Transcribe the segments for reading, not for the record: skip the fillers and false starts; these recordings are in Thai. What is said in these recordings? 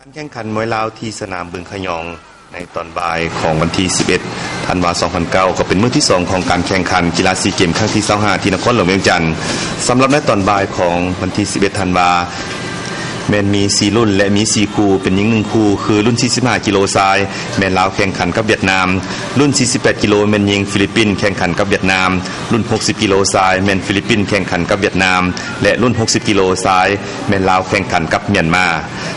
การแข่งขันมวยลาวที่สนามบึงขยองในตอนบ่ายของวันที่11ธันวาคม2009ก็เป็นมื้อที่2ของการแข่งขันกีฬาซีเกมครั้งที่25ที่นครหลวงเวียงจันทร์สำหรับในตอนบ่ายของวันที่11ธันวาแม่นมี4รุ่นและมี4คู่เป็นหญิง1คู่คือรุ่น45กิโลทรายแม่นลาวแข่งขันกับเวียดนามรุ่น48กิโลแม่นหญิงฟิลิปปินส์แข่งขันกับเวียดนามรุ่น60กิโลทรายแม่นฟิลิปปินส์แข่งขันกับเวียดนามและรุ่น60กิโลทรายแม่นลาวแข่งขันกับเมียนมา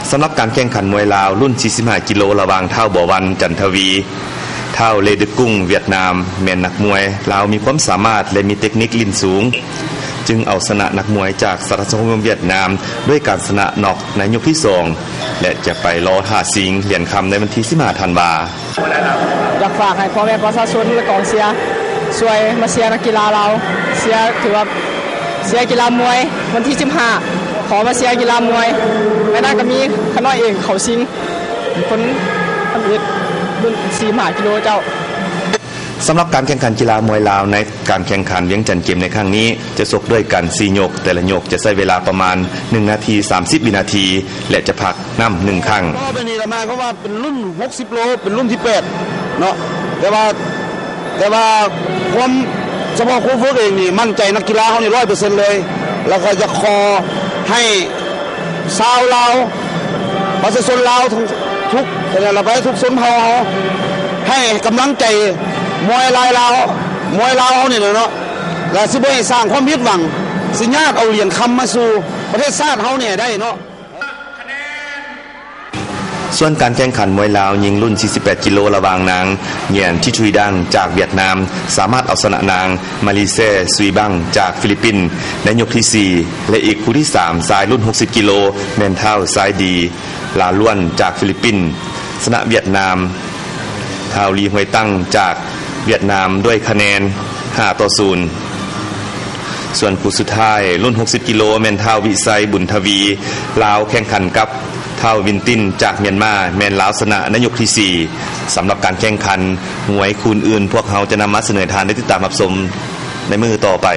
สำหรับการแข่งขันมวยลาวรุ่น45กิโลระหว่างเท่าบ่อวันจันทวีเท่าเลดึกกุ้งเวียดนามแม่นนักมวยลาวมีความสามารถและมีเทคนิคลิ้นสูงจึงเอาชนะนักมวยจากสหรัฐอาณาจักรเวียดนามด้วยการชนะน็อกในยกที่2และจะไปรอท่าสิงเหรียญคำในวันที่15ธันวาคมอยากฝากให้พ่อแม่ประชาชนและกองเชียร์ช่วยมาเชียร์นักกีฬาเราเชียร์ถือว่าเชียร์กีฬามวยวันที่15ขอมาเชียร์กีฬามวยไม่น่าก็มีขน้อยเองเขาสิงคนอื่นรุ่น45กิโลเจ้าสำหรับการแข่งขันกีฬามวยลาวในการแข่งขันเวียงจันทร์เกมในครั้งนี้จะชกด้วยกัน4ยกแต่ละยกจะใช้เวลาประมาณ1นาที30วินาทีและจะพักน้ำ1ครั้งก็เป็นนี่ละมาเพราะว่าเป็นรุ่น60โลเป็นรุ่นที่8เนาะแต่ว่าความเฉพาะครูฝึกเองนี่มั่นใจนักกีฬาเขานี่ 100% เลยแล้วก็จะขอให้ชาวลาวประชาชนลาวทุกแต่ละไปทุกชนเผ่าให้กำลังใจมวยลาวเขาเนี่ยเนาะและสิบ่ให้สร้างความผิดหวังสิญาติเอาเหรียญคำมาสู่ประเทศชาติเขาเนี่ยได้เนาะส่วนการแข่งขันมวยลาวยิงรุ่น48กิโลระหว่างนางเหยียนทิชุยดังจากเวียดนามสามารถเอาชนะนางมาลีเซ่ซุยบังจากฟิลิปปินส์ในยกที่4และอีกคู่ที่3ชายรุ่น60กิโลแมนเท่าซ้ายดีลาล้วนจากฟิลิปปินส์ชนะเวียดนามทาวลีฮวยตั้งจากเวียดนามด้วยคะแนน5-0ส่วนคู่สุดท้ายรุ่น60กิโลแมนเท่าวิไซบุญทวีลาวแข่งขันกับเท่าวินตินจากเมียนมาแมนลาวชนะในยกที่4สำหรับการแข่งขันมวยคู่อื่นพวกเขาจะนำมาเสนอทานได้ติดตามรับชมในมื้อต่อไป